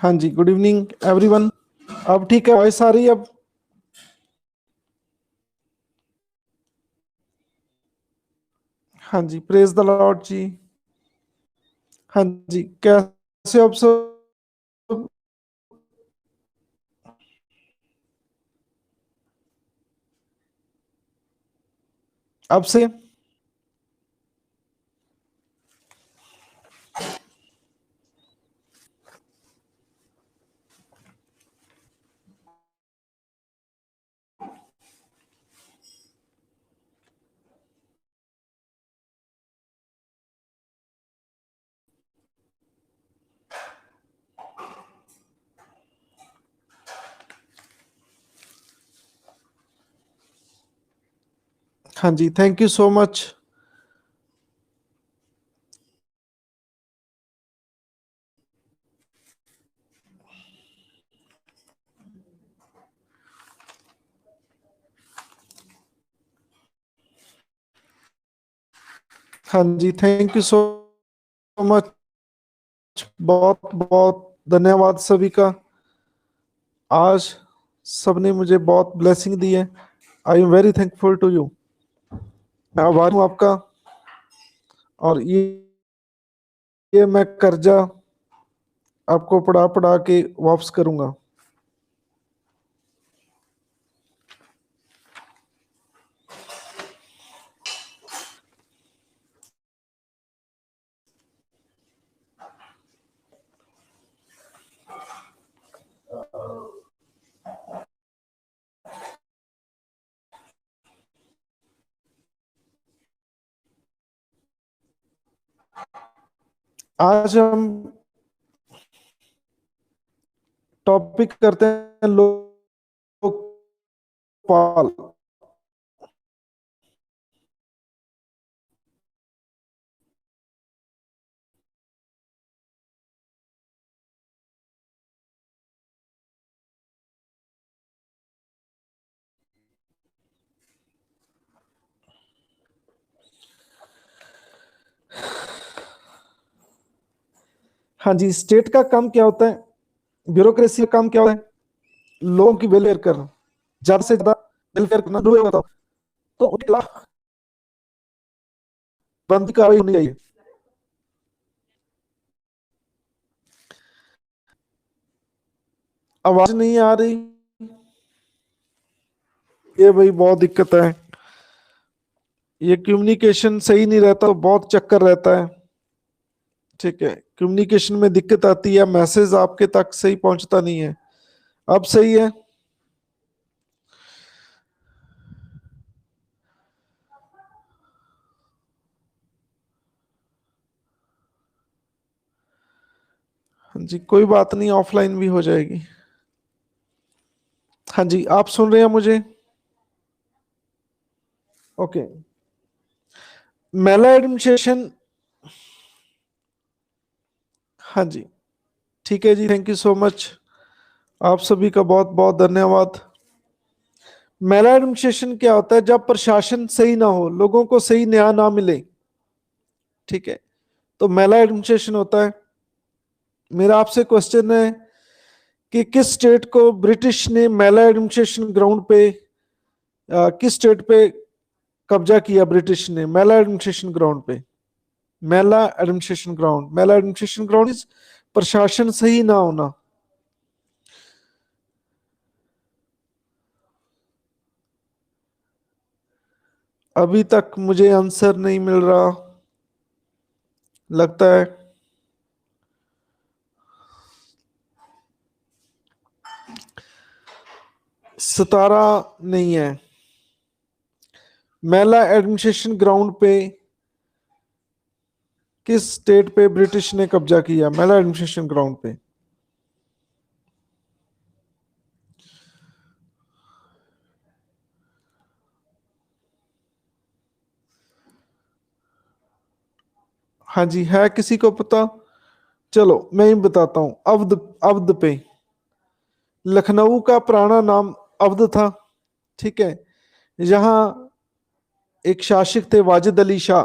हाँ जी, good evening everyone. अब ठीक है, वॉइस आ रही है अब? हाँ जी, प्रेज द लॉर्ड जी। हाँ जी, कैसे हो आप सब? अब से? हाँ जी, थैंक यू सो मच। हाँ जी, थैंक यू सो मच। बहुत बहुत धन्यवाद सभी का। आज सबने मुझे बहुत ब्लेसिंग दी है। I am very thankful to you. मैं आभार हूँ आपका। और ये मैं कर्जा आपको पढ़ा पढ़ा के वापस करूंगा। आज हम टॉपिक करते हैं लोकपाल। हाँ जी, स्टेट का काम क्या होता है? ब्यूरोक्रेसी का काम क्या होता है? लोगों की वेलफेयर करना, ज्यादा से ज्यादा वेलफेयर करना। रूल बताओ तो उनके खिलाफ बनती कार्रवाई होनी चाहिए। आवाज नहीं आ रही? ये भाई बहुत दिक्कत है। ये कम्युनिकेशन सही नहीं रहता तो बहुत चक्कर रहता है। ठीक है, कम्युनिकेशन में दिक्कत आती है, मैसेज आपके तक सही पहुंचता नहीं है। अब सही है? हाँ जी, कोई बात नहीं, ऑफलाइन भी हो जाएगी। हाँ जी, आप सुन रहे हैं मुझे? ओके। मेला एडमिनिस्ट्रेशन। हाँ जी, ठीक है जी, थैंक यू सो मच। आप सभी का बहुत बहुत धन्यवाद। मेला एडमिनिस्ट्रेशन क्या होता है? जब प्रशासन सही ना हो, लोगों को सही न्याय ना मिले, ठीक है, तो मेला एडमिनिस्ट्रेशन होता है। मेरा आपसे क्वेश्चन है कि किस स्टेट को ब्रिटिश ने मेला एडमिनिस्ट्रेशन ग्राउंड पे किस स्टेट पे कब्जा किया? ब्रिटिश ने मेला एडमिनिस्ट्रेशन ग्राउंड पे। मेला एडमिनिस्ट्रेशन ग्राउंड इज प्रशासन सही ना होना। अभी तक मुझे आंसर नहीं मिल रहा लगता है। 17 नहीं है। मेला एडमिनिस्ट्रेशन ग्राउंड पे किस स्टेट पे ब्रिटिश ने कब्जा किया? मेला एडमिनिस्ट्रेशन ग्राउंड पे। हाँ जी, है किसी को पता? चलो मैं ही बताता हूँ। अवध। अवध पे। लखनऊ का पुराना नाम अवध था। ठीक है। यहाँ एक शासक थे वाजिद अली शाह।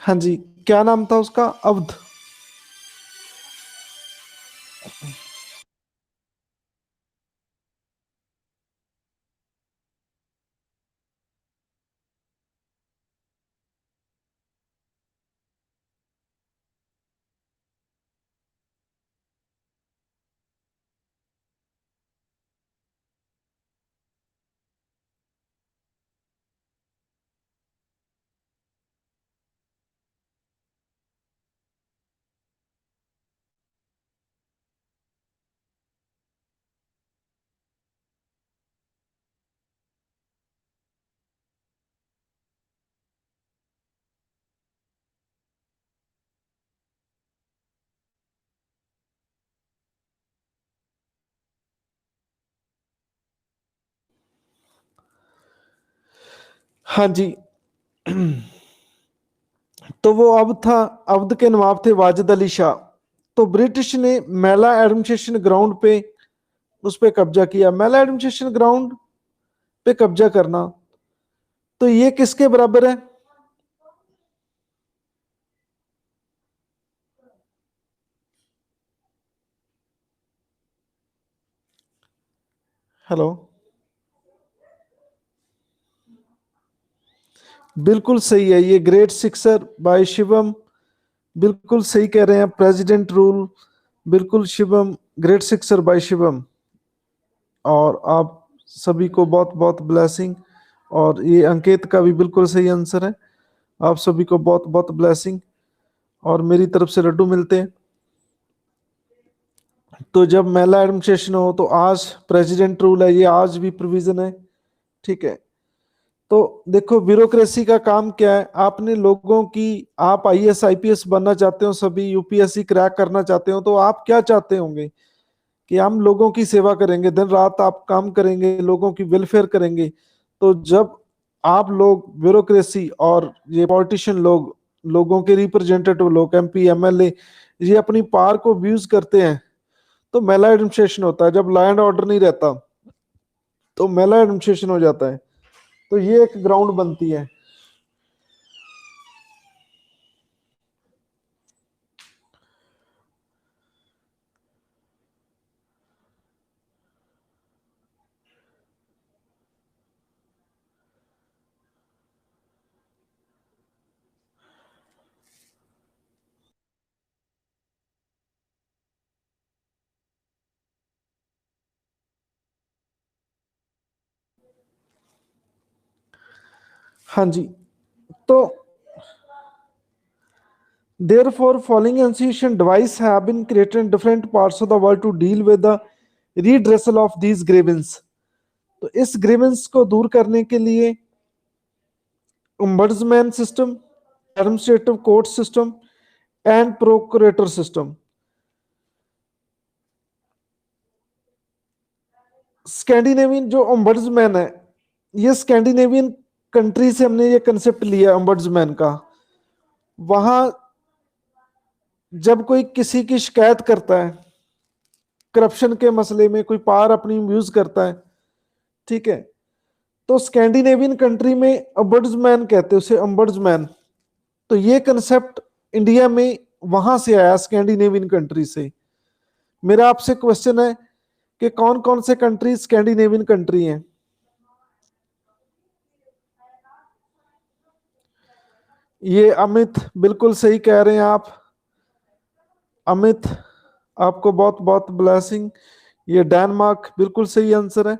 हाँ जी, क्या नाम था उसका? अवध। हाँ जी, तो वो अवध था। अवध के नवाब थे वाजिद अली शाह। तो ब्रिटिश ने मेला एडमिनिस्ट्रेशन ग्राउंड पे उस पे कब्जा किया। मेला एडमिनिस्ट्रेशन ग्राउंड पे कब्जा करना, तो ये किसके बराबर है? हेलो। बिल्कुल सही है, ये ग्रेट सिक्सर बाय शिवम। बिल्कुल सही कह रहे हैं, प्रेसिडेंट रूल। बिल्कुल Shivam, great sixer by Shivam. और आप सभी को बहुत बहुत ब्लेसिंग। और ये अंकित का भी बिल्कुल सही आंसर है। आप सभी को बहुत बहुत ब्लेसिंग। और मेरी तरफ से लड्डू मिलते हैं। तो जब मेला एडमिनिस्ट्रेशन हो तो आज प्रेसिडेंट रूल है, ये आज भी प्रोविजन है। ठीक है। तो देखो, ब्यूरोक्रेसी का काम क्या है? आपने लोगों की, आप आईएएस आईपीएस बनना चाहते हो, सभी यूपीएससी क्रैक करना चाहते हो, तो आप क्या चाहते होंगे? कि हम लोगों की सेवा करेंगे, दिन रात आप काम करेंगे, लोगों की वेलफेयर करेंगे। तो जब आप लोग ब्यूरोक्रेसी और ये पॉलिटिशियन लोग, लोगों के रिप्रेजेंटेटिव लोग, एमपी एमएलए, ये अपनी पावर को अब्यूज करते हैं, तो मेला एडमिनिस्ट्रेशन होता है। जब लॉ एंड ऑर्डर नहीं रहता तो मेला एडमिनिस्ट्रेशन हो जाता है। तो ये एक ग्राउंड बनती है। हाँ जी, तो therefore following institution device have been created in different parts of the world to deal with the redressal of these grievance। तो इस ग्रीवेंस को दूर करने के लिए ombudsman system, administrative court system and procurator system. Scandinavian जो ombudsman है, ये स्कैंडिनेवियन कंट्री से हमने ये कंसेप्ट लिया ombudsman का। वहां जब कोई किसी की शिकायत करता है, करप्शन के मसले में कोई पावर अपनी यूज करता है, ठीक है, तो स्कैंडिनेवियन कंट्री में ombudsman कहते हैं उसे, ombudsman। तो ये कंसेप्ट इंडिया में वहां से आया, स्कैंडिनेवियन कंट्री से। मेरा आपसे क्वेश्चन है कि कौन कौन से कंट्री स्कैंडिनेवियन कंट्री हैं? ये अमित, बिल्कुल सही कह रहे हैं आप। अमित, आपको बहुत बहुत ब्लेसिंग। ये डेनमार्क, बिल्कुल सही आंसर है।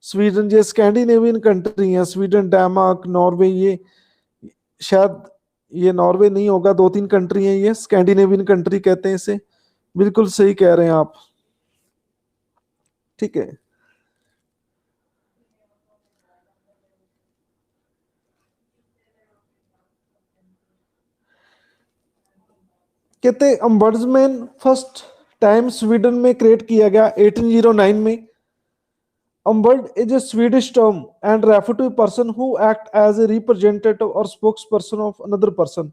स्वीडन, ये स्कैंडिनेवियन कंट्री है, स्वीडन, डेनमार्क, नॉर्वे। ये शायद, ये नॉर्वे नहीं होगा, दो तीन कंट्री हैं, ये स्कैंडिनेवियन कंट्री कहते हैं इसे। बिल्कुल सही कह रहे हैं आप। ठीक है। कहते ombudsman फर्स्ट टाइम स्वीडन में क्रिएट किया गया 1809 में। Ombud is a Swedish term and refer to a person who act as a representative or spokesperson of another person।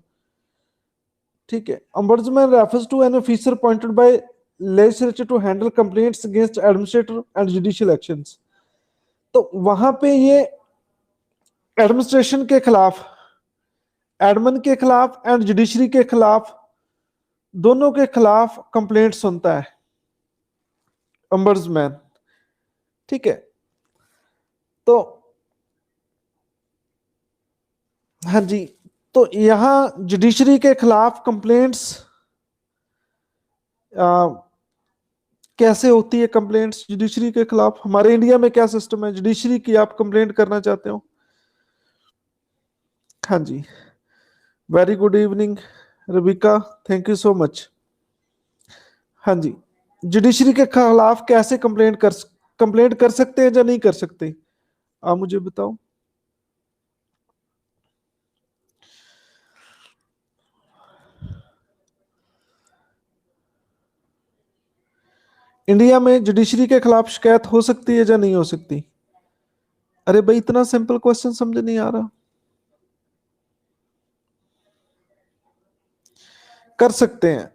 ठीक है। Ombudsman refers to an officer appointed by legislature to handle complaints against administrator and judicial actions। तो वहां पे ये administration के खिलाफ Edmund के खिलाफ एंड जुडिशरी के खिलाफ, दोनों के खिलाफ कंप्लेंट सुनता है ombudsman। ठीक है, तो हाँ जी, तो यहां जुडिशरी के खिलाफ कंप्लेंट्स कैसे होती है? कंप्लेंट्स जुडिशरी के खिलाफ हमारे इंडिया में क्या सिस्टम है? जुडिशरी की आप कंप्लेंट करना चाहते हो? हाँ जी, very good evening Rabika, thank you so much. हाँ जी, जुडिशरी के खिलाफ कैसे कंप्लेंट कर सकते हैं या नहीं कर सकते, आप मुझे बताओ। इंडिया में जुडिशरी के खिलाफ शिकायत हो सकती है या नहीं हो सकती? अरे भाई, इतना सिंपल क्वेश्चन समझ नहीं आ रहा। कर सकते हैं।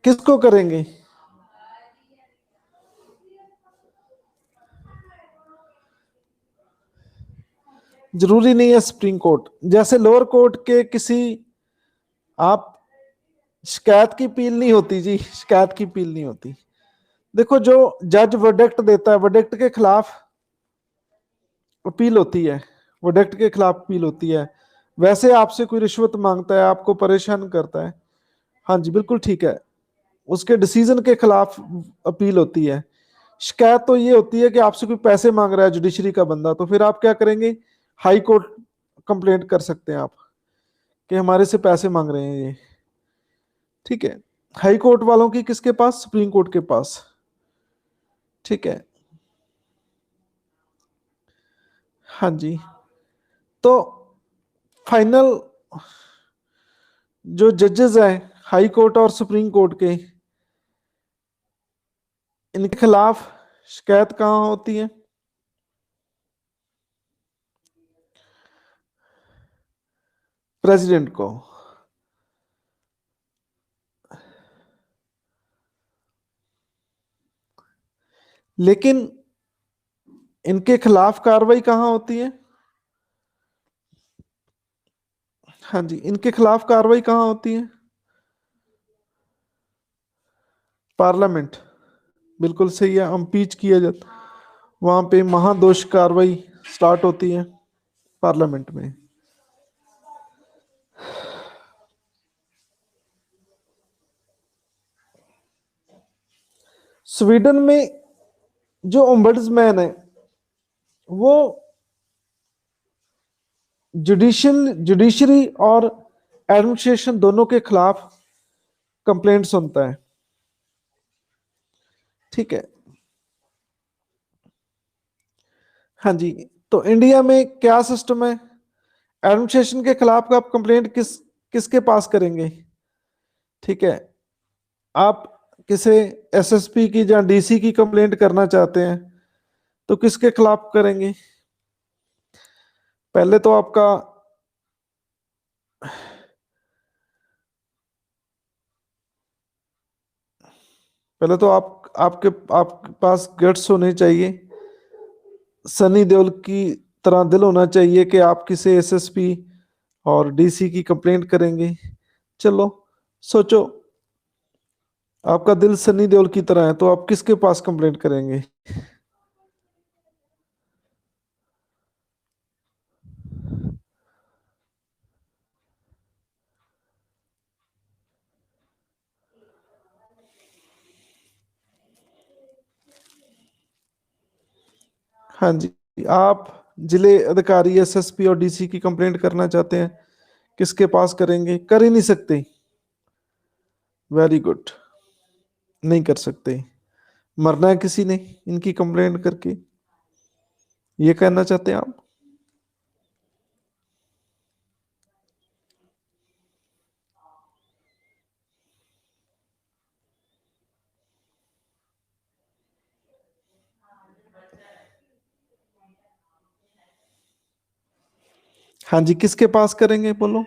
किसको करेंगे? जरूरी नहीं है सुप्रीम कोर्ट, जैसे लोअर कोर्ट के किसी, आप, शिकायत की अपील नहीं होती जी, शिकायत की अपील नहीं होती। देखो, जो जज वर्डिक्ट देता है, वर्डिक्ट के खिलाफ अपील होती है, वर्डिक्ट के खिलाफ अपील होती है। वैसे आपसे कोई रिश्वत मांगता है, आपको परेशान करता है, हाँ जी बिल्कुल ठीक है, उसके डिसीजन के खिलाफ अपील होती है। शिकायत तो ये होती है कि आपसे कोई पैसे मांग रहा है जुडिशरी का बंदा, तो फिर आप क्या करेंगे? हाई कोर्ट कंप्लेंट कर सकते हैं आप कि हमारे से पैसे मांग रहे हैं ये। ठीक है, हाई कोर्ट वालों की किसके पास? सुप्रीम कोर्ट के पास। ठीक है, हाँ जी, तो फाइनल जो जजेस हैं हाई कोर्ट और सुप्रीम कोर्ट के, इनके खिलाफ शिकायत कहाँ होती है? प्रेसिडेंट को। लेकिन इनके खिलाफ कार्रवाई कहाँ होती है? हाँ जी, इनके खिलाफ कार्रवाई कहाँ होती है? पार्लियामेंट, बिल्कुल सही है, इम्पीच किया जाता, वहां पे महादोष कार्रवाई स्टार्ट होती है पार्लियामेंट में। स्वीडन में जो ओम्बड्समैन है, वो जुडिशरी और एडमिनिस्ट्रेशन दोनों के खिलाफ कंप्लेंट सुनता है। ठीक है, हाँ जी, तो इंडिया में क्या सिस्टम है? एडमिनिस्ट्रेशन के खिलाफ आप कंप्लेंट किसके पास करेंगे? ठीक है, आप किसे एसएसपी की या डीसी की कंप्लेंट करना चाहते हैं, तो किसके खिलाफ करेंगे? पहले तो आपका, पहले तो आपके पास गट्स होने चाहिए, सनी देओल की तरह दिल होना चाहिए कि आप किसे एसएसपी और डीसी की कंप्लेंट करेंगे। चलो सोचो, आपका दिल सनी देओल की तरह है, तो आप किसके पास कंप्लेंट करेंगे? हाँ जी, आप जिले अधिकारी एसएसपी और डीसी की कंप्लेंट करना चाहते हैं, किसके पास करेंगे? कर ही नहीं सकते। वेरी गुड, नहीं कर सकते, मरना है किसी ने इनकी कंप्लेंट करके, ये कहना चाहते हैं आप? हाँ जी, किसके पास करेंगे बोलो?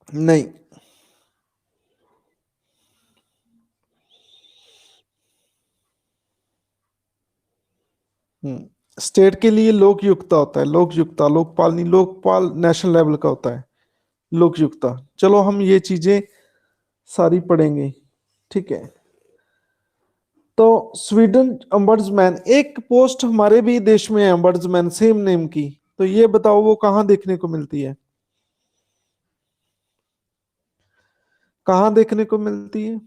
नहीं, स्टेट के लिए लोकयुक्ता होता है, लोकयुक्ता, लोकपाल नहीं, लोकपाल नेशनल लेवल का होता है, लोकयुक्ता। चलो हम ये चीजें सारी पढ़ेंगे, ठीक है। तो स्वीडन अम्बर्ड्समैन, एक पोस्ट हमारे भी देश में है अम्बर्ड्समैन सेम नेम की, तो ये बताओ वो कहाँ देखने को मिलती है, कहाँ देखने को मिलती है?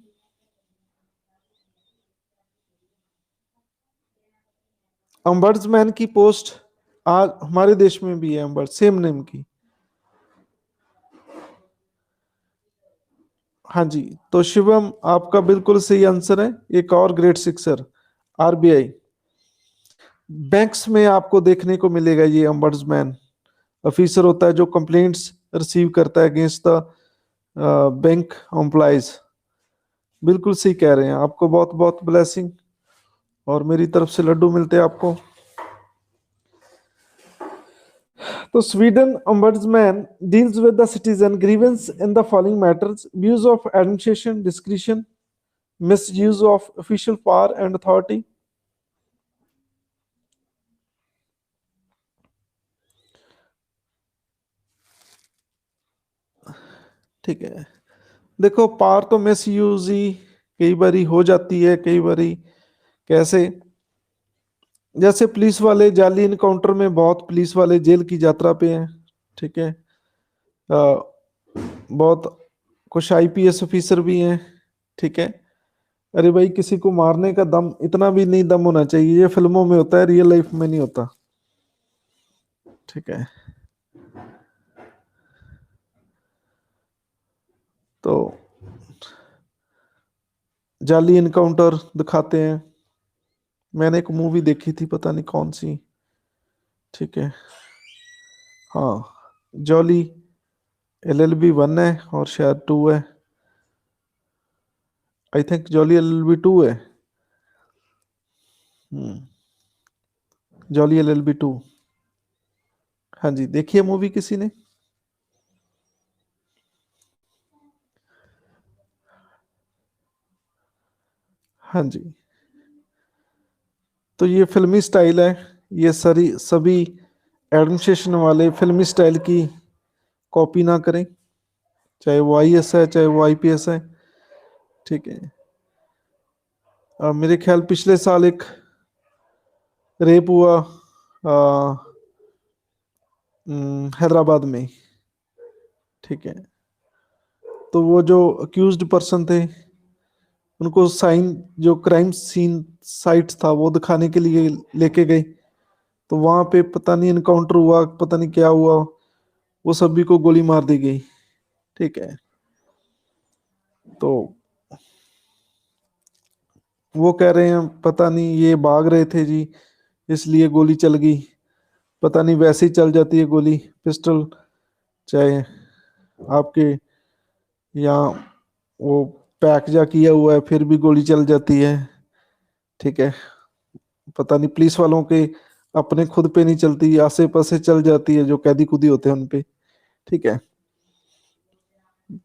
अम्बर्ड्समैन की पोस्ट आज हमारे देश में भी है, अम्बर्ड सेम नेम की। हाँ जी, तो शिवम आपका बिल्कुल सही आंसर है। एक और ग्रेट सिक्सर, आरबीआई बैंक्स में आपको देखने को मिलेगा ये अम्बर्ड्समैन ऑफिसर होता है जो कंप्लेंट्स रिसीव करता है अगेंस्ट द बैंक एम्प्लॉयज। बिल्कुल सही कह रहे हैं, आपको बहुत बहुत ब्लेसिंग, और मेरी तरफ से लड्डू मिलते हैं आपको। तो Sweden ombudsman deals with the citizen grievance in the following matters: abuse of administration discretion, misuse of official power and authority। ठीक है, देखो पावर तो मिस यूज ही कई बारी हो जाती है, कई बारी कैसे, जैसे पुलिस वाले जाली इनकाउंटर में बहुत पुलिस वाले जेल की यात्रा पे हैं, ठीक है। बहुत कुछ आईपीएस ऑफिसर भी हैं, ठीक है। अरे भाई किसी को मारने का दम इतना भी नहीं दम होना चाहिए, ये फिल्मों में होता है, रियल लाइफ में नहीं होता, ठीक है। तो जाली इनकाउंटर दिखाते हैं, मैंने एक मूवी देखी थी पता नहीं कौन सी, ठीक है। हाँ, जॉली एलएलबी 1 है और शायद 2 है, आई थिंक जॉली एलएलबी 2 है। Jolly LLB 2। हाँ जी, देखिए मूवी किसी ने? हाँ जी, तो ये फिल्मी स्टाइल है, ये सारी सभी एडमिनिस्ट्रेशन वाले फिल्मी स्टाइल की कॉपी ना करें, चाहे वो आईएएस है चाहे वो आईपीएस है, ठीक है। मेरे ख्याल पिछले साल एक रेप हुआ हैदराबाद में, ठीक है। तो वो जो अक्यूज्ड पर्सन थे उनको साइन, जो क्राइम सीन साइट था वो दिखाने के लिए लेके गए, तो वहां पे पता नहीं इनकाउंटर हुआ, पता नहीं क्या हुआ, वो सभी को गोली मार दी गई, ठीक है। तो वो कह रहे हैं पता नहीं ये भाग रहे थे जी इसलिए गोली चल गई, पता नहीं वैसे ही चल जाती है गोली, पिस्टल चाहे आपके यहाँ वो पैक जा किया हुआ है फिर भी गोली चल जाती है, ठीक है। पता नहीं पुलिस वालों के अपने खुद पे नहीं चलती, आसे पासे चल जाती है जो कैदी कुदी होते हैं उन पे, ठीक है।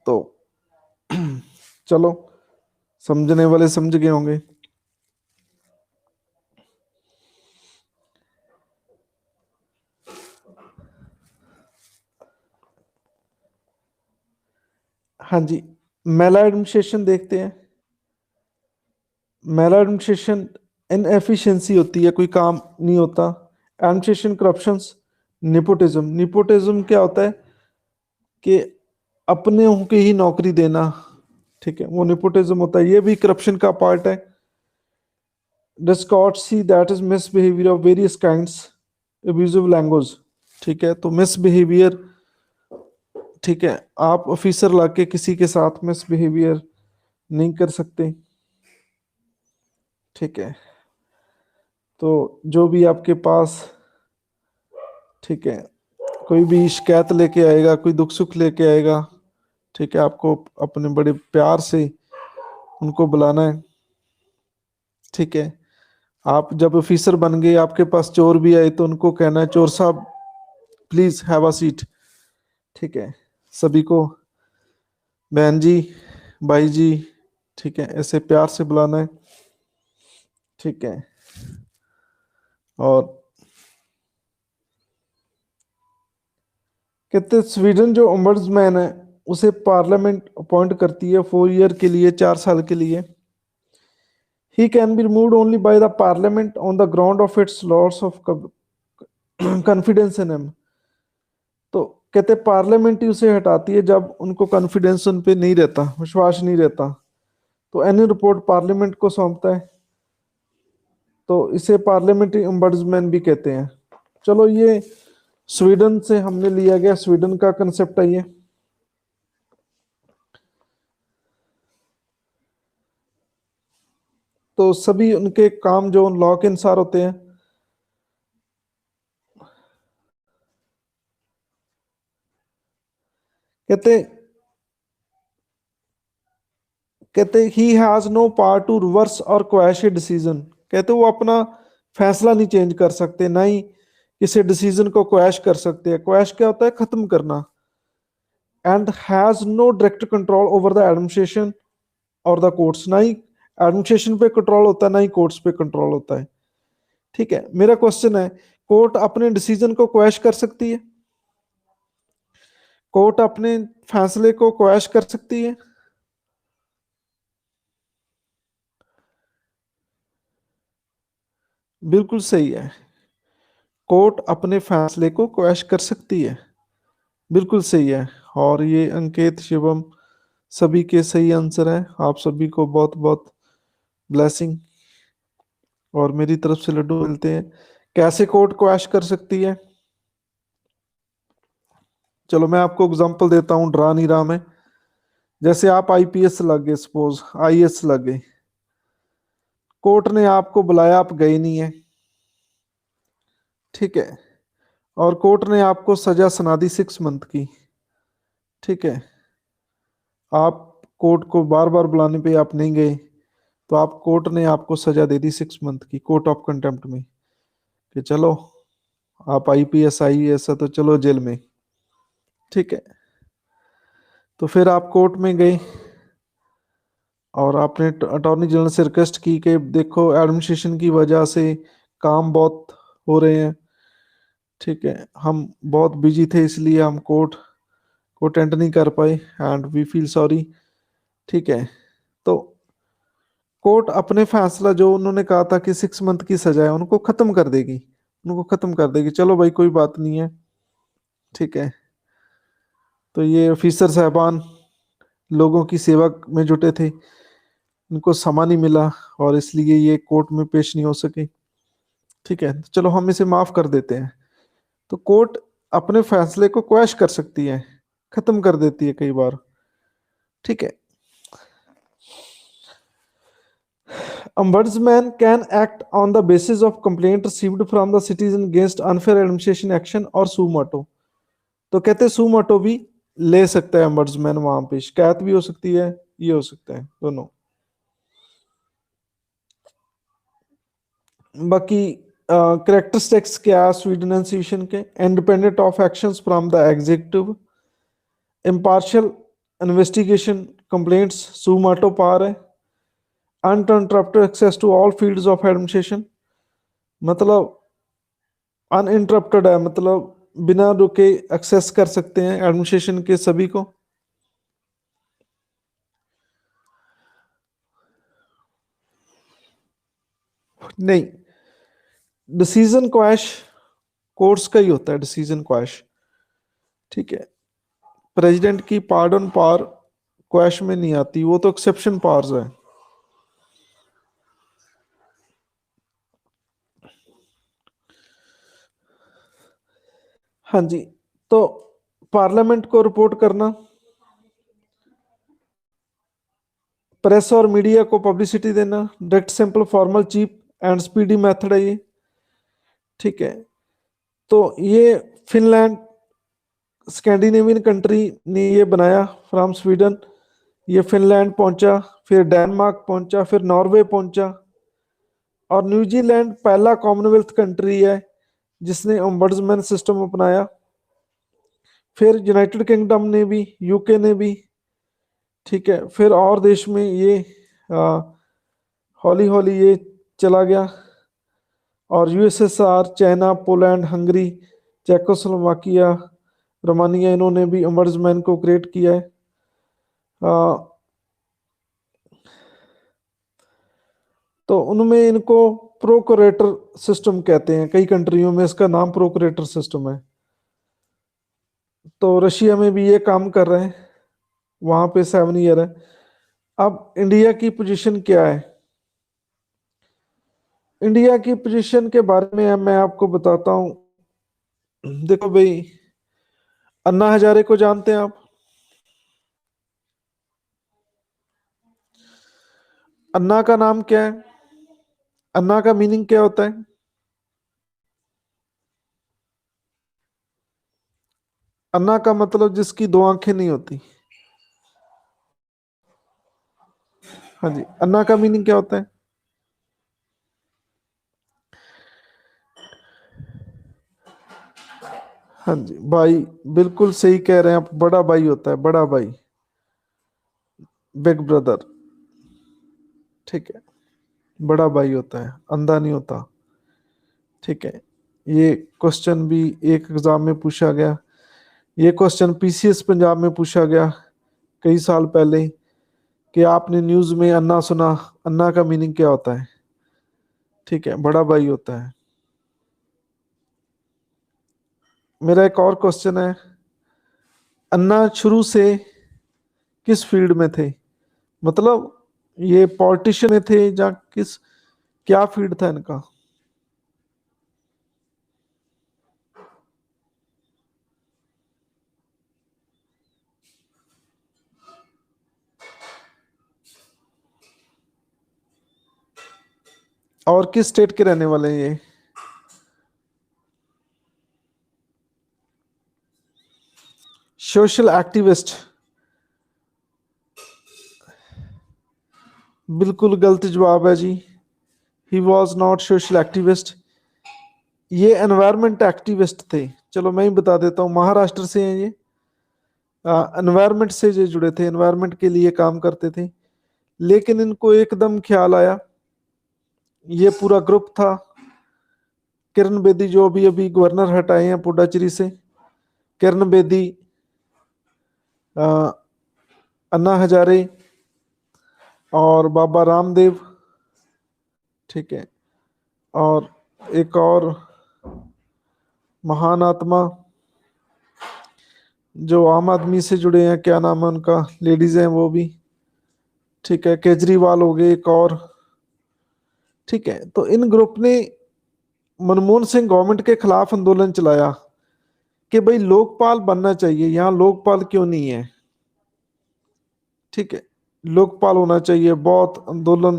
तो चलो, समझने वाले समझ गए होंगे। हाँ जी, मेला एडमिनिस्ट्रेशन देखते हैं। मेला एडमिनिस्ट्रेशन इनएफिशिएंसी होती है, कोई काम नहीं होता। एडमिनिस्ट्रेशन करप्शंस, निपोटिज्म, निपोटिज्म क्या होता है कि अपने के ही नौकरी देना, ठीक है, वो निपोटिज्म होता है, ये भी करप्शन का पार्ट है। Discourtesy that is misbehaviour of various kinds, abusive language, ठीक है। तो मिसबिहेवियर, ठीक है, आप ऑफिसर लाके किसी के साथ मिसबिहेवियर नहीं कर सकते, ठीक है। तो जो भी आपके पास, ठीक है, कोई भी शिकायत लेके आएगा, कोई दुख सुख लेके आएगा, ठीक है, आपको अपने बड़े प्यार से उनको बुलाना है, ठीक है। आप जब ऑफिसर बन गए आपके पास चोर भी आए तो उनको कहना है चोर साहब प्लीज हैव अ सीट, ठीक है। सभी को बहन जी, भाई जी, ठीक है, ऐसे प्यार से बुलाना है, ठीक है। और कहते स्वीडन जो ओम्बड्समैन है उसे पार्लियामेंट अपॉइंट करती है 4 ईयर के लिए, 4 साल के लिए। He can be removed only by the parliament on the ground of its loss of confidence in him. तो कहते पार्लियामेंट ही उसे हटाती है जब उनको कॉन्फिडेंस उन पे नहीं रहता, विश्वास नहीं रहता। तो एनी रिपोर्ट पार्लियामेंट को सौंपता है, तो इसे पार्लियामेंट्री ओम्बड्समैन भी कहते हैं। चलो ये स्वीडन से हमने लिया गया, स्वीडन का कंसेप्ट है ये। तो सभी उनके काम जो लॉ के अनुसार होते हैं। कहते कहते ही has no power to reverse और क्वैश ए डिसीजन। कहते वो अपना फैसला नहीं चेंज कर सकते, ना ही किसी डिसीजन को क्वैश कर सकते हैं। क्वैश क्या होता है? खत्म करना। And has no direct control over the administration और द कोर्ट्स। ना ही एडमिनिस्ट्रेशन पे कंट्रोल होता है, ना ही कोर्ट्स पे कंट्रोल होता है। ठीक है, मेरा क्वेश्चन है, कोर्ट अपने डिसीजन को क्वैश कर सकती है? कोर्ट अपने फैसले को क्वैश कर सकती है? बिल्कुल सही है, कोर्ट अपने फैसले को क्वैश कर सकती है। बिल्कुल सही है। और ये अंकित, शिवम सभी के सही आंसर है। आप सभी को बहुत बहुत ब्लेसिंग, और मेरी तरफ से लड्डू मिलते हैं। कैसे कोर्ट क्वैश कर सकती है? चलो मैं आपको एग्जांपल देता हूँ, डरा नहीं रहा मैं। जैसे आप आईपीएस लग गए, सपोज आईएएस लग गए, कोर्ट ने आपको बुलाया, आप गए नहीं है, ठीक है, और कोर्ट ने आपको सजा सुना दी 6 मंथ की। ठीक है, आप कोर्ट को बार बार बुलाने पे आप नहीं गए, तो आप कोर्ट ने आपको सजा दे दी 6 मंथ की, कोर्ट ऑफ कंटेम्प्ट में, कि चलो आप आईपीएस आईएएस है तो चलो जेल में। ठीक है, तो फिर आप कोर्ट में गए और आपने अटॉर्नी जनरल से रिक्वेस्ट की कि देखो एडमिनिस्ट्रेशन की वजह से काम बहुत हो रहे हैं, ठीक है, हम बहुत बिजी थे इसलिए हम कोर्ट को अटेंड नहीं कर पाए, एंड वी फील सॉरी। ठीक है, तो कोर्ट अपने फैसला जो उन्होंने कहा था कि 6 मंथ की सजा है, उनको खत्म कर देगी, उनको खत्म कर देगी, चलो भाई कोई बात नहीं है। ठीक है, तो ये ऑफिसर साहबान लोगों की सेवा में जुटे थे, उनको समय नहीं मिला और इसलिए ये कोर्ट में पेश नहीं हो सके। ठीक है, तो चलो हम इसे माफ कर देते हैं। तो कोर्ट अपने फैसले को क्वैश कर सकती है, खत्म कर देती है कई बार। ठीक है, ombudsman can act on the basis of complaint received from the citizen against unfair administration action और sue motu। तो कहते हैं sue motu भी ले सकता है ombudsman, वहां पे शिकायत भी हो सकती है, ये हो सकता है दोनों। बाकी करेक्टरिस्टिक्स क्या स्वीडन इंस्टीट्यूशन के? Independent of actions from the executive, impartial investigation, complaints sue motu पार है, uninterrupted access to all fields of administration, मतलब अनइंटरप्टेड है, मतलब बिना रुके एक्सेस कर सकते हैं एडमिनिस्ट्रेशन के सभी को। नहीं, डिसीजन क्वैश कोर्ट्स का ही होता है, डिसीजन क्वैश। ठीक है, प्रेसिडेंट की पार्डन पावर क्वैश में नहीं आती, वो तो एक्सेप्शन पावर्स है। हाँ जी, तो पार्लियामेंट को रिपोर्ट करना, प्रेस और मीडिया को पब्लिसिटी देना, direct, simple, formal, cheap and speedy method है ये। ठीक है, तो ये फिनलैंड स्कैंडिनेवियन कंट्री ने ये बनाया फ्रॉम स्वीडन, ये फिनलैंड पहुंचा, फिर डेनमार्क पहुंचा, फिर नॉर्वे पहुंचा, और न्यूजीलैंड पहला कॉमनवेल्थ कंट्री है जिसने ओम्बड्समैन सिस्टम अपनाया। फिर यूनाइटेड किंगडम ने भी, यूके ने भी। ठीक है, फिर और देश में ये हौली हौली ये चला गया, और USSR, China, Poland, Hungary, Czechoslovakia, Romania, इन्होंने भी अमर्जमैन को क्रिएट किया है। तो उनमें इनको प्रोकुरेटर सिस्टम कहते हैं, कई कंट्रियों में इसका नाम प्रोकुरेटर सिस्टम है। तो रशिया में भी ये काम कर रहे हैं, वहां पे 7 ईयर है। अब इंडिया की पोजीशन क्या है? इंडिया की पोजीशन के बारे में मैं आपको बताता हूं। देखो भाई, अन्ना हजारे को जानते हैं आप? अन्ना का नाम क्या है? अन्ना का मीनिंग क्या होता है? अन्ना का मतलब जिसकी दो आंखें नहीं होती। हाँ जी, अन्ना का मीनिंग क्या होता है? हाँ जी भाई, बिल्कुल सही कह रहे हैं आप, बड़ा भाई होता है, बड़ा भाई, बिग ब्रदर। ठीक है, बड़ा भाई होता है, अंधा नहीं होता। ठीक है, ये क्वेश्चन भी एक एग्जाम में पूछा गया। ये क्वेश्चन पीसीएस पंजाब में पूछा गया कई साल पहले, कि आपने न्यूज में अन्ना सुना, अन्ना का मीनिंग क्या होता है? ठीक है, बड़ा भाई होता है। मेरा एक और क्वेश्चन है, अन्ना शुरू से किस फील्ड में थे? मतलब ये पॉलिटिशियन में थे या किस, क्या फील्ड था इनका? और किस स्टेट के रहने वाले हैं ये? Social activist? बिल्कुल गलत जवाब है जी। He was not social activist, ये एनवायरमेंट एक्टिविस्ट थे। चलो मैं ही बता देता हूँ, महाराष्ट्र से हैं ये। एनवायरमेंट से ये जुड़े थे, एनवायरमेंट के लिए काम करते थे। लेकिन इनको एकदम ख्याल आया, ये पूरा ग्रुप था, किरण बेदी जो अभी अभी गवर्नर हटाए हैं पुडुचेरी से, किरण बेदी, अ, अन्ना हजारे और बाबा रामदेव। ठीक है, और एक और महान आत्मा जो आम आदमी से जुड़े हैं, क्या नाम है उनका, लेडीज हैं वो भी। ठीक है, केजरीवाल हो गए एक और। ठीक है, तो इन ग्रुप ने मनमोहन सिंह गवर्नमेंट के खिलाफ आंदोलन चलाया कि भाई लोकपाल बनना चाहिए, यहाँ लोकपाल क्यों नहीं है? ठीक है, लोकपाल होना चाहिए, बहुत आंदोलन।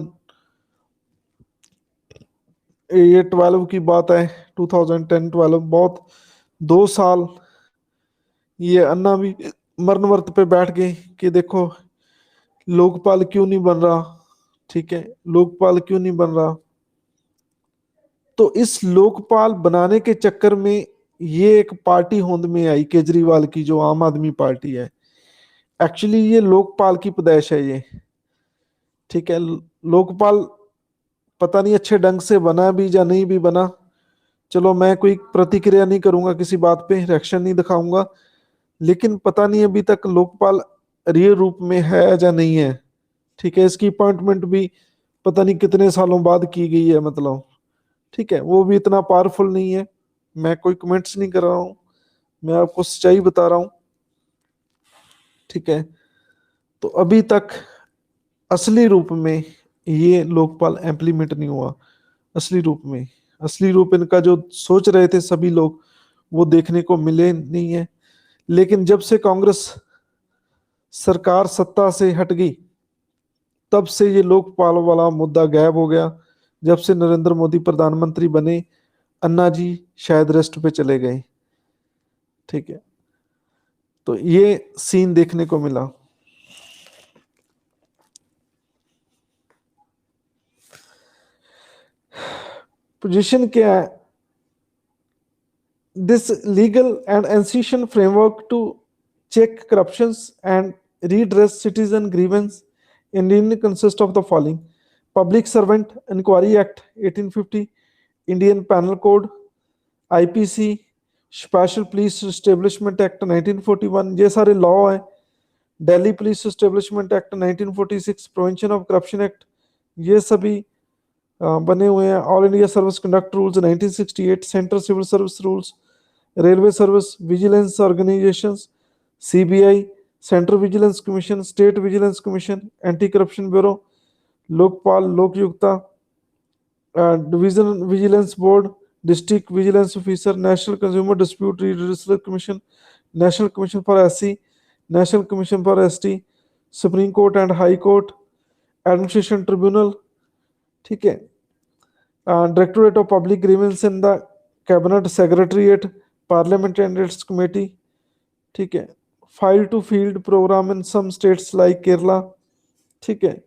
ये 12 की बात है, 2010-12, बहुत 2 साल ये अन्ना भी मरण वर्त पे बैठ गए कि देखो लोकपाल क्यों नहीं बन रहा। ठीक है, लोकपाल क्यों नहीं बन रहा? तो इस लोकपाल बनाने के चक्कर में ये एक पार्टी होंद में आई केजरीवाल की, जो आम आदमी पार्टी है। एक्चुअली ये लोकपाल की पैदाइश है ये। ठीक है, लोकपाल पता नहीं अच्छे ढंग से बना भी या नहीं भी बना। चलो मैं कोई प्रतिक्रिया नहीं करूंगा, किसी बात पे रिएक्शन नहीं दिखाऊंगा। लेकिन पता नहीं अभी तक लोकपाल रियल रूप में है या नहीं है। ठीक है, इसकी अपॉइंटमेंट भी पता नहीं कितने सालों बाद की गई है, मतलब। ठीक है, वो भी इतना पावरफुल नहीं है। मैं कोई कमेंट्स नहीं कर रहा हूँ, मैं आपको सच्चाई बता रहा हूँ। ठीक है, तो अभी तक असली रूप में ये लोकपाल इम्प्लीमेंट नहीं हुआ, असली रूप में। असली रूप इनका जो सोच रहे थे सभी लोग, वो देखने को मिले नहीं है। लेकिन जब से कांग्रेस सरकार सत्ता से हट गई, तब से ये लोकपाल वाला मुद्दा गायब हो गया। जब से नरेंद्र मोदी प्रधानमंत्री बने, अन्ना जी शायद रेस्ट पे चले गए। ठीक है, तो ये सीन देखने को मिला। पोजीशन क्या है? this legal and institution framework to check corruptions and redress citizen grievance in India consists of the following: Public Servant Inquiry Act 1850, Indian Penal Code, IPC, special police establishment act 1941, ये सारे law हैं। Delhi police establishment act 1946, prevention of corruption act, ये सभी बने हुए हैं। All India service conduct rules 1968, central civil service rules, railway service vigilance organisations, CBI, central vigilance commission, state vigilance commission, anti corruption bureau, Lokpal, Lokayukta, division vigilance board, district vigilance officer, national consumer dispute redressal commission, national commission for SC, national commission for ST, supreme court and high court, administration tribunal, ठीक है, directorate of public grievance in the cabinet secretariat, parliament and its committee, ठीक है, file to field program in some states like Kerala, ठीक है।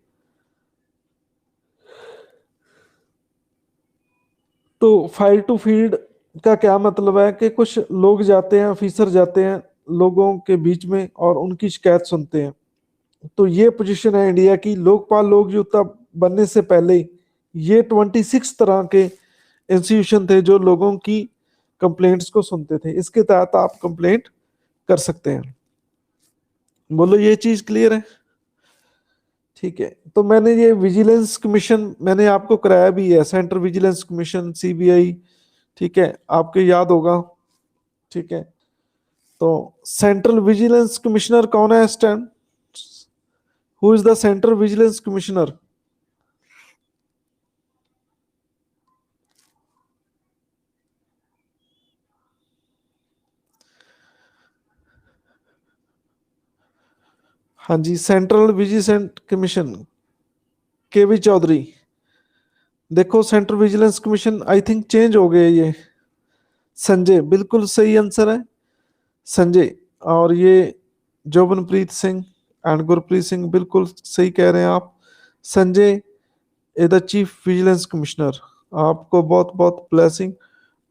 तो file to field का क्या मतलब है कि कुछ लोग जाते हैं, ऑफिसर जाते हैं लोगों के बीच में और उनकी शिकायत सुनते हैं। तो ये पोजीशन है इंडिया की। लोकपाल लोकयुक्ता बनने से पहले ये 26 तरह के इंस्टीट्यूशन थे जो लोगों की कंप्लेंट्स को सुनते थे। इसके तहत आप कंप्लेंट कर सकते हैं। बोलो ये चीज क्लियर है? ठीक है। तो मैंने ये विजिलेंस कमीशन मैंने आपको कराया भी है, सेंट्रल विजिलेंस कमीशन, सीबीआई, ठीक है, आपके याद होगा, ठीक है। तो सेंट्रल विजिलेंस कमिश्नर कौन है इस time? Who is the central vigilance commissioner? हाँ जी, सेंट्रल विजिलेंस कमीशन केवी चौधरी। देखो central vigilance commission I think change हो गए ये। संजय, बिल्कुल सही आंसर है संजय। और ये जोबनप्रीत सिंह एंड गुरप्रीत सिंह, बिल्कुल सही कह रहे हैं आप। संजय ए द चीफ विजिलेंस कमिश्नर। आपको बहुत बहुत ब्लेसिंग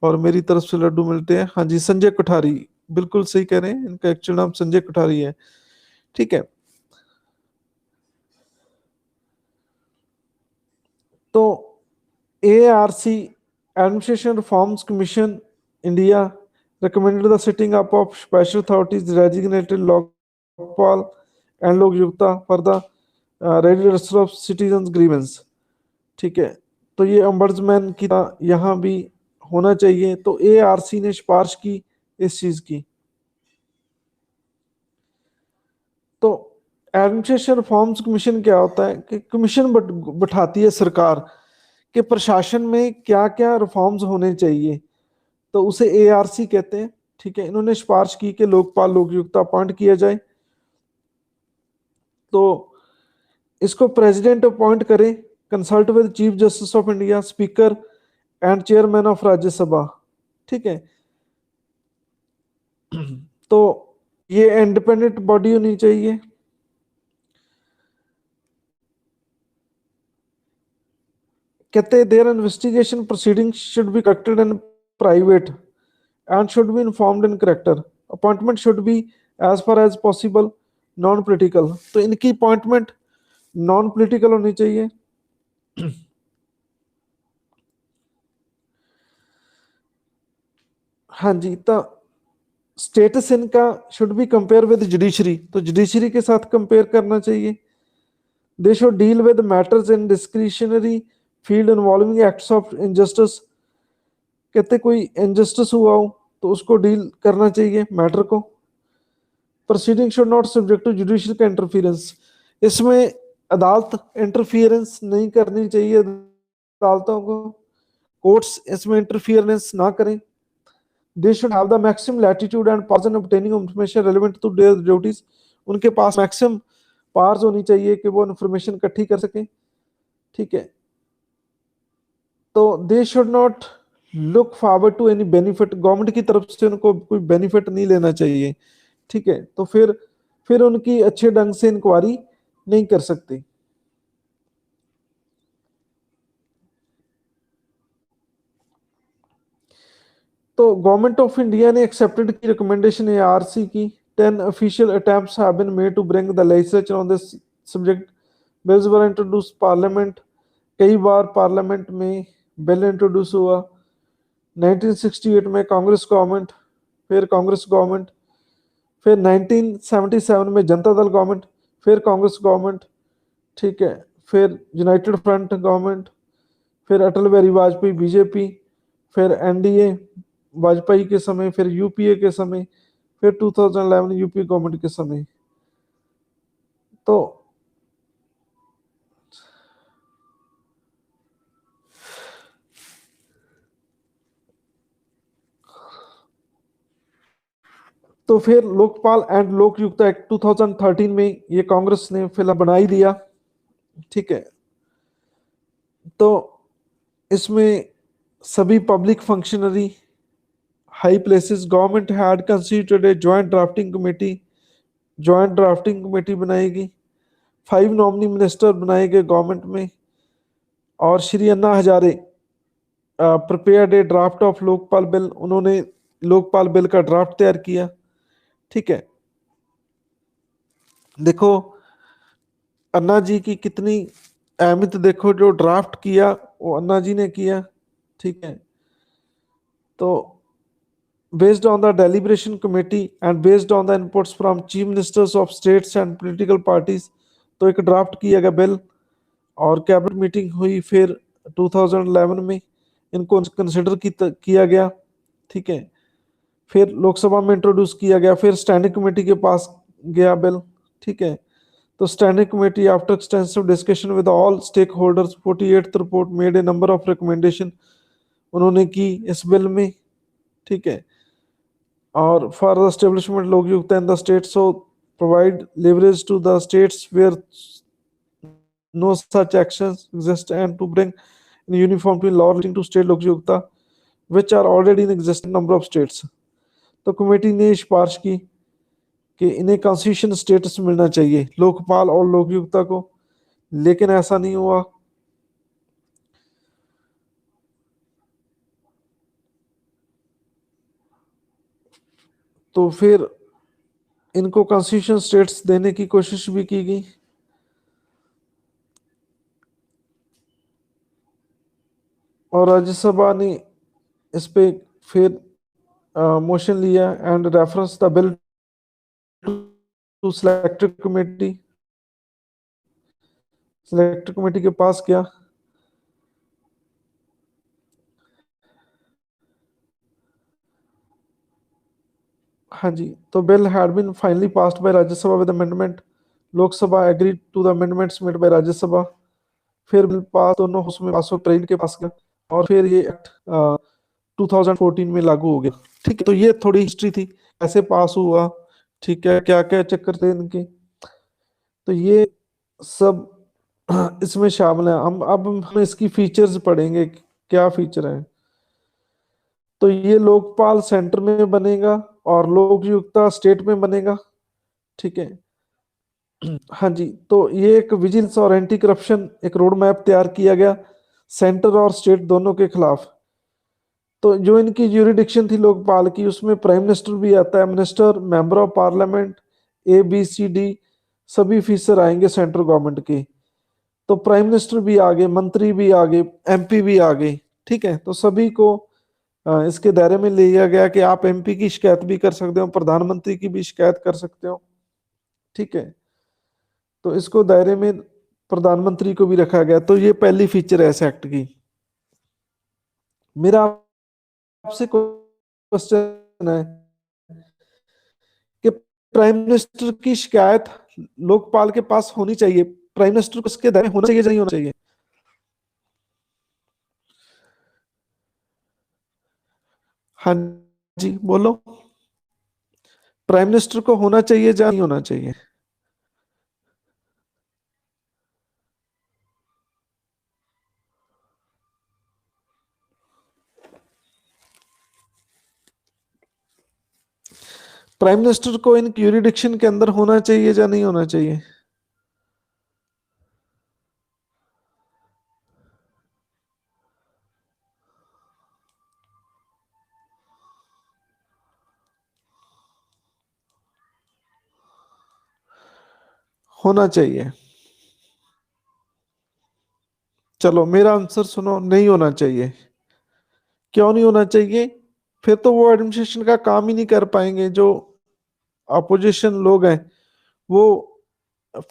और मेरी तरफ से लड्डू मिलते हैं। हाँ जी, संजय कोठारी, बिल्कुल सही कह रहे हैं, इनका एक्चुअल नाम संजय कोठारी है, ठीक है। तो ARC administration reforms commission India recommended the setting up of special authorities designated Lokpal and Lok Yukta for the redressal of citizens grievance, ठीक है। तो ये ombudsman की यहाँ भी होना चाहिए। तो ARC ने सिफारिश की इस चीज की। तो एडमिनिस्ट्रेशन रिफॉर्म्स कमीशन क्या होता है कि कमीशन बैठाती है सरकार कि प्रशासन में क्या क्या रिफॉर्म्स होने चाहिए, तो उसे ARC कहते हैं, ठीक है। इन्होंने सिफारिश की कि लोकपाल लोकयुक्ता अपॉइंट किया जाए। तो इसको प्रेसिडेंट अपॉइंट करे, consult with chief justice of India, speaker and chairman of Rajya Sabha, ठीक है। तो ये इंडिपेंडेंट बॉडी होनी चाहिए। कहते हैं there investigation proceeding should be conducted in private and should be informed in character. Appointment should be as far as possible non political. तो इनकी अपॉइंटमेंट नॉन पॉलिटिकल होनी चाहिए। हाँ जी, तो स्टेटस इनका should be compare with judiciary, तो judiciary के साथ कंपेयर करना चाहिए। They should deal with matters in discretionary field involving acts of injustice. कहते कोई इनजस्टिस हुआ हो तो उसको डील करना चाहिए मैटर को। Proceeding should not subject to judicial interference, इसमें अदालत इंटरफियरेंस नहीं करनी चाहिए अदालतों को, कोर्ट्स इसमें इंटरफियरेंस ना करें। They should have the maximum latitude and powers in obtaining information relevant to their duties. उनके पास मैक्सिमम पावर्स होनी चाहिए कि वो इंफॉर्मेशन इकट्ठी कर सकें, ठीक है। तो they should not look forward to any benefit, government की तरफ से उनको कोई बेनिफिट नहीं लेना चाहिए, ठीक है। तो फिर उनकी अच्छे ढंग से इंक्वायरी नहीं कर सकते। तो गवर्नमेंट ऑफ इंडिया ने एक्सेप्टेड की रिकमेंडेशन ARC की। 10 official attempts have been made to bring the legislature on this subject. Bills were introduced parliament, कई बार पार्लियामेंट में बिल इंट्रोड्यूस हुआ। 1968 में कांग्रेस गवर्नमेंट फिर कांग्रेस गवर्नमेंट, फिर 1977 में जनता दल गवर्नमेंट, फिर कांग्रेस गवर्नमेंट, ठीक है, फिर यूनाइटेड फ्रंट गवर्नमेंट, फिर अटल बिहारी वाजपेयी बीजेपी, फिर एनडीए वाजपेयी के समय, फिर यूपीए के समय, फिर 2011 यूपी गवर्नमेंट के समय। तो फिर लोकपाल एंड लोकयुक्त एक्ट 2013 में ये कांग्रेस ने फिलहाल बना ही दिया, ठीक है। तो इसमें सभी public functionary high places government had constituted a joint drafting committee, joint drafting committee बनाएगी, 5 नॉमिनी मिनिस्टर बनाए गए गवर्नमेंट में, और Shri Anna Hazare prepared a draft of Lokpal bill, उन्होंने लोकपाल बिल का ड्राफ्ट तैयार किया, ठीक है। देखो अन्ना जी की कितनी अहमियत, देखो जो ड्राफ्ट किया वो अन्ना जी ने किया, ठीक है। तो based on the deliberation committee and based on the inputs from chief ministers of states and political parties, तो एक ड्राफ्ट किया गया बिल और कैबिनेट मीटिंग हुई फिर 2011 में, इनको कंसिडर किया गया, ठीक है। फिर लोकसभा में इंट्रोड्यूस किया गया, फिर स्टैंडिंग कमेटी के पास गया बिल, ठीक है। तो standing committee after extensive discussion with all stake holders 48th report made a number of recommendation, उन्होंने की इस बिल में, ठीक है। और for the establishment Lokayukta in the state, so provide leverage to the states where no such actions exist and to bring in uniformity law relating to state Lokayukta which are already in existing number of states. तो committee ने सिफारिश की कि इन्हें constitution status मिलना चाहिए लोकपाल और लोकयुक्ता को, लेकिन ऐसा नहीं हुआ। तो फिर इनको कॉन्स्टिट्यूशन स्टेट्स देने की कोशिश भी की गई, और राज्यसभा ने इस पे फिर मोशन लिया and reference the bill to selected committee, selected committee के पास गया। हाँ जी, तो bill had been finally passed by Rajya Sabha with amendment, Lok Sabha agreed to the amendments made by Rajya Sabha, फिर बिल पास दोनों हाउस में पास हो, प्रेसिडेंट के पास गया, और फिर ये एक्ट 2014 में लागू हो गया, ठीक है। तो ये थोड़ी हिस्ट्री थी कैसे पास हुआ, ठीक है, क्या क्या चक्कर थे इनके, तो ये सब इसमें शामिल है। हम इसकी फीचर्स पढ़ेंगे, क्या फीचर है। तो ये लोकपाल सेंटर में बनेगा और लोकयुक्ता स्टेट में बनेगा, ठीक है। हाँ जी, तो ये एक विजिलेंस और एंटी करप्शन एक रोड मैप तैयार किया गया सेंटर और स्टेट दोनों के खिलाफ। तो जो इनकी ज्यूरिडिक्शन थी लोकपाल की, उसमें प्राइम मिनिस्टर भी आता है, minister, member of parliament, ABCD सभी फीसर आएंगे सेंट्रल गवर्नमेंट के। तो प्राइम मिनिस्टर भी आ गए, मंत्री भी आ गए, MP भी आ गए, ठीक है। तो सभी को इसके दायरे में लिया गया कि आप MP की शिकायत भी कर सकते हो, प्रधानमंत्री की भी शिकायत कर सकते हो, ठीक है। तो इसको दायरे में प्रधानमंत्री को भी रखा गया। तो ये पहली फीचर है इस एक्ट की। मेरा आपसे क्वेश्चन है कि प्राइम मिनिस्टर की शिकायत लोकपाल के पास होनी चाहिए, प्राइम मिनिस्टर को इसके दायरे में होना चाहिए या नहीं होना चाहिए? हाँ जी बोलो, प्राइम मिनिस्टर को होना चाहिए या नहीं होना चाहिए? प्राइम मिनिस्टर को इन यूरिडिक्शन के अंदर होना चाहिए या नहीं होना चाहिए? होना चाहिए। चलो मेरा आंसर सुनो, नहीं होना चाहिए। क्यों नहीं होना चाहिए? फिर तो वो एडमिनिस्ट्रेशन का काम ही नहीं कर पाएंगे। जो अपोजिशन लोग हैं वो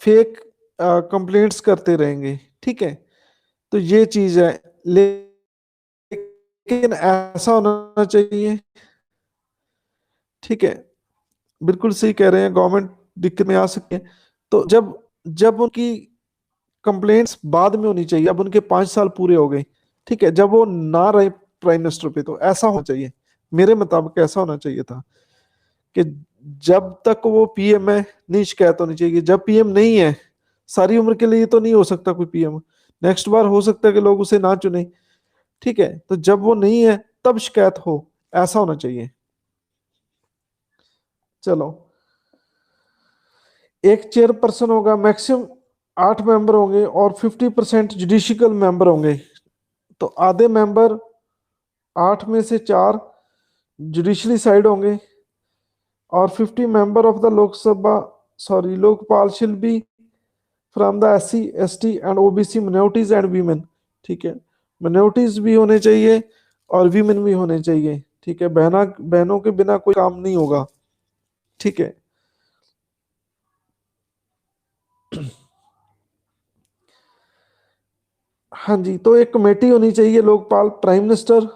फेक कंप्लेंट्स करते रहेंगे। ठीक है, तो ये चीज है। लेकिन ऐसा होना चाहिए। ठीक है, बिल्कुल सही कह रहे हैं, गवर्नमेंट दिक्कत में आ सकती है। तो जब जब उनकी कंप्लेंट्स बाद में होनी चाहिए, अब उनके 5 साल पूरे हो गए, ठीक है, जब वो ना रहे प्राइम मिनिस्टर पे, तो ऐसा होना चाहिए। मेरे मुताबिक ऐसा होना चाहिए था कि जब तक वो पीएम है नहीं शिकायत होनी चाहिए। जब पीएम नहीं है, सारी उम्र के लिए तो नहीं हो सकता कोई पीएम, नेक्स्ट बार हो सकता है कि लोग उसे ना चुने। ठीक है, तो जब वो नहीं है तब शिकायत हो, ऐसा होना चाहिए। चलो, एक चेयरपर्सन होगा, मैक्सिमम 8 मेंबर होंगे और 50% जुडिशियल मेंबर होंगे। तो आधे मेंबर, 8 में से 4 जुडिशरी साइड होंगे, और 50 member of the Lok Sabha, sorry, Lokpal shall be from the SC ST and OBC minorities and women. ठीक है, मिनोरिटीज भी होने चाहिए और वीमेन भी होने चाहिए। ठीक है, बहनों के बिना कोई काम नहीं होगा। ठीक है, हाँ जी, तो एक कमेटी होनी चाहिए, लोकपाल, प्राइम मिनिस्टर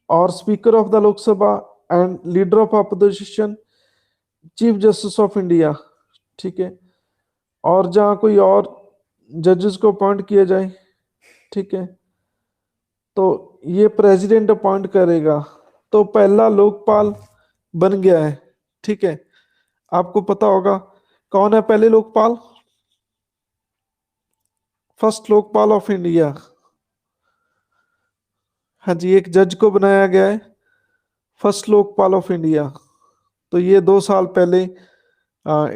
और speaker of the Lok Sabha and leader of opposition, chief justice of India. ठीक है, और जहाँ कोई और जजेस को अपॉइंट किया जाए। ठीक है, तो ये प्रेसिडेंट अपॉइंट करेगा। तो पहला लोकपाल बन गया है। ठीक है, आपको पता होगा कौन है पहले Lokpal? First Lokpal of India. हाँ जी, एक जज को बनाया गया है फर्स्ट लोकपाल ऑफ इंडिया। तो ये 2 साल पहले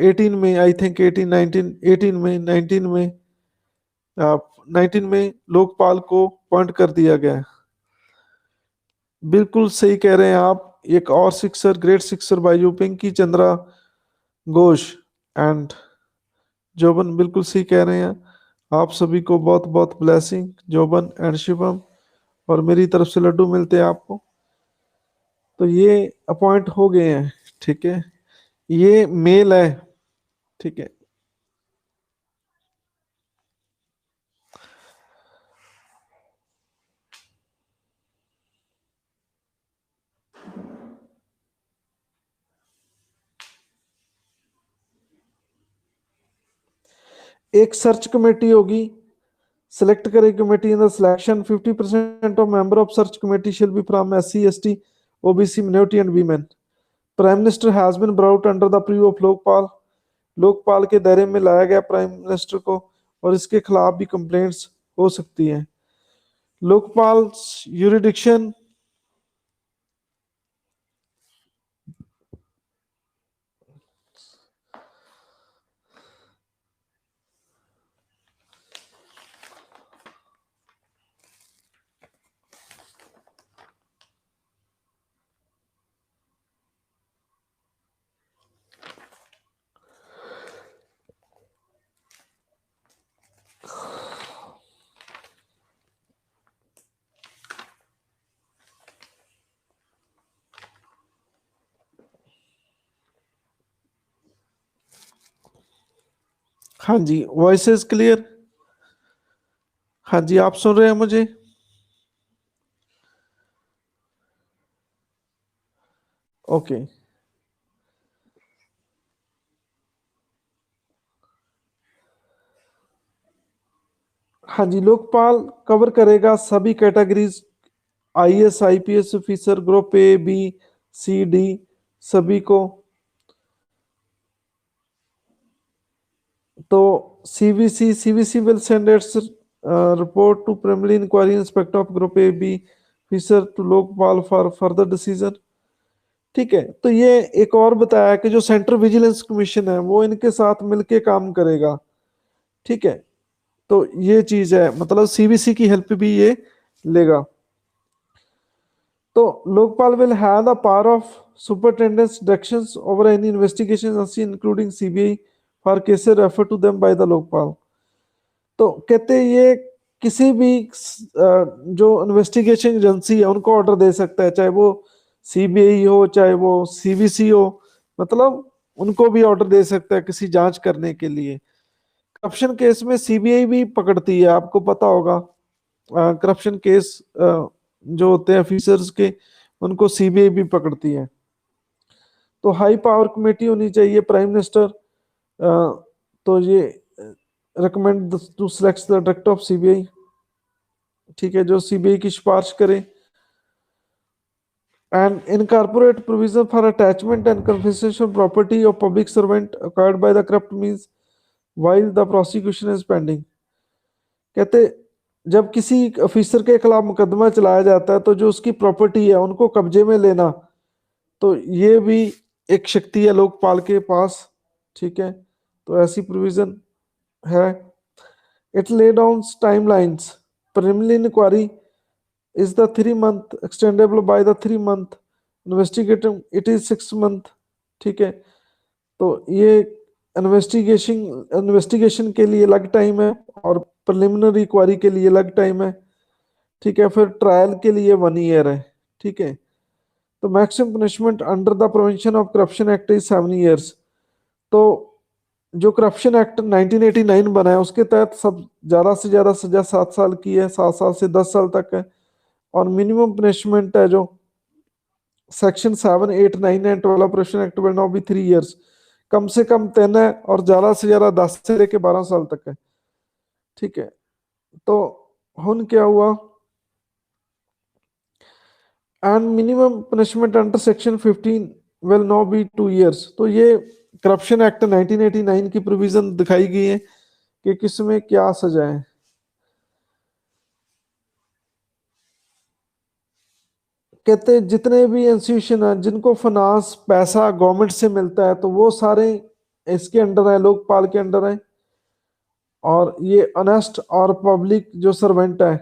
18 में, आई थिंक 19 में लोकपाल को अपॉइंट कर दिया गया है। बिल्कुल सही कह रहे हैं आप। एक और sixer, great sixer by Pinki Chandra Ghosh and Joban, बिल्कुल सही कह रहे हैं आप। सभी को बहुत बहुत ब्लेसिंग, जोबन एंड शिवम, और मेरी तरफ से लड्डू मिलते हैं आपको। तो ये अपॉइंट हो गए हैं। ठीक है, ये मेल है। ठीक है, एक सर्च कमेटी होगी, select करेगी committee. In the selection 50% of member of search committee shall be from SC ST OBC minority and women। Prime minister has been brought under the preview of Lokpal. Lokpal के दायरे में लाया गया प्राइम मिनिस्टर को, और इसके खिलाफ भी कंप्लेंट्स हो सकती हैं। लोकपाल यूरिडिक्शन, हाँ जी, वॉइस क्लियर? हाँ जी, आप सुन रहे हैं मुझे? ओके। हाँ जी, लोकपाल कवर करेगा सभी categories, IAS IPS officer, group A B C D, सभी को। तो CVC will send its report to preliminary inquiry inspector of group A B officer to Lokpal for further decision. ठीक है, तो ये एक और बताया कि जो सेंट्रल विजिलेंस कमीशन है वो इनके साथ मिलके काम करेगा। ठीक है, तो ये चीज है, मतलब CVC की हेल्प भी ये लेगा। तो Lokpal will have the power of superintendence directions over any investigation including CBI for cases refer to them by the Lokpal. तो कहते हैं ये किसी भी जो इन्वेस्टिगेशन एजेंसी है उनको ऑर्डर दे सकता है, चाहे वो सीबीआई हो चाहे वो सीबीसी हो, मतलब उनको भी ऑर्डर दे सकता है किसी जांच करने के लिए। करप्शन केस में सीबीआई भी पकड़ती है, आपको पता होगा। करप्शन केस जो होते हैं ऑफिसर्स के, उनको सीबीआई भी पकड़ती है। तो हाई पावर कमेटी होनी चाहिए, प्राइम मिनिस्टर तो ये recommend to select the director of CBI, ठीक है, जो सीबीआई की सिफारिश करे। And incorporate provision for attachment and confiscation property of public servant acquired by the corrupt means while the prosecution is pending. कहते जब किसी ऑफिसर के खिलाफ मुकदमा चलाया जाता है तो जो उसकी प्रॉपर्टी है उनको कब्जे में लेना, तो ये भी एक शक्ति है लोकपाल के पास, ठीक है। तो ऐसी प्रोविजन है। It lay down timelines, preliminary inquiry is the 3 month extendable by the 3 month, investigating it is 6 month, ठीक है। तो ये इन्वेस्टिगेशन के लिए अलग टाइम है और प्रिलिमिनरी इंक्वायरी के लिए अलग टाइम है, ठीक है। फिर ट्रायल के लिए 1 year है, ठीक है। तो maximum punishment under the prevention of corruption act is 7 years। तो जो करप्शन एक्ट 1989 बना है उसके तहत सब ज्यादा से ज्यादा सजा 7 साल की है, 7 साल से 10 साल तक है। और मिनिमम पनिशमेंट है जो section 7, 8, 9 and 12 provision act will now be 3 years, कम से कम 10 है और ज्यादा से ज्यादा 10 से लेके 12 साल तक है, ठीक है। तो हुन क्या हुआ, and minimum punishment under section 15 will now be 2 years। तो ये करप्शन एक्ट 1989 की प्रोविजन दिखाई गई है कि किसमें क्या सजा है। कहते हैं जितने भी इंस्टीट्यूशन हैं जिनको फाइनेंस पैसा गवर्नमेंट से मिलता है तो वो सारे इसके अंडर है, लोकपाल के अंडर है। और ये अनेस्ट और पब्लिक जो सर्वेंट है,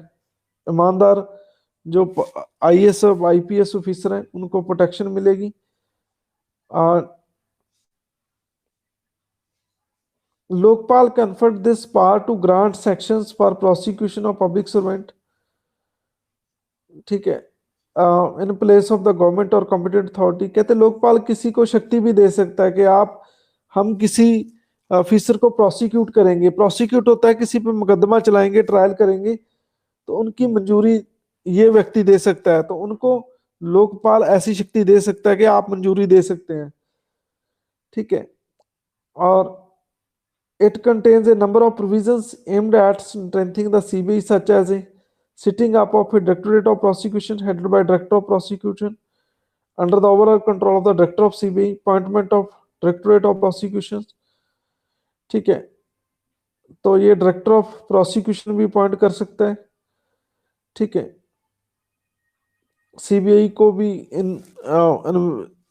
ईमानदार जो आईएएस आईपीएस ऑफिसर हैं उनको प्रोटेक्शन मिलेगी। और Lokpal conferred this power to grant sections for prosecution of public servant, ठीक है, in place of the government और कॉम्पिटेंट अथॉरिटी। कहते लोकपाल किसी को शक्ति भी दे सकता है कि आप हम किसी ऑफिसर को प्रोसिक्यूट करेंगे, प्रोसिक्यूट होता है किसी पे मुकदमा चलाएंगे, ट्रायल करेंगे, तो उनकी मंजूरी ये व्यक्ति दे सकता है, तो उनको लोकपाल ऐसी शक्ति दे सकता है कि आप मंजूरी दे सकते हैं, ठीक है। और it contains a number of provisions aimed at strengthening the CBI, such as a setting up of a directorate of prosecution headed by director of prosecution under the overall control of the director of CBI, appointment of directorate of prosecution, ठीक है। तो ये director of prosecution भी appoint कर सकता है, ठीक है। सीबीआई को भी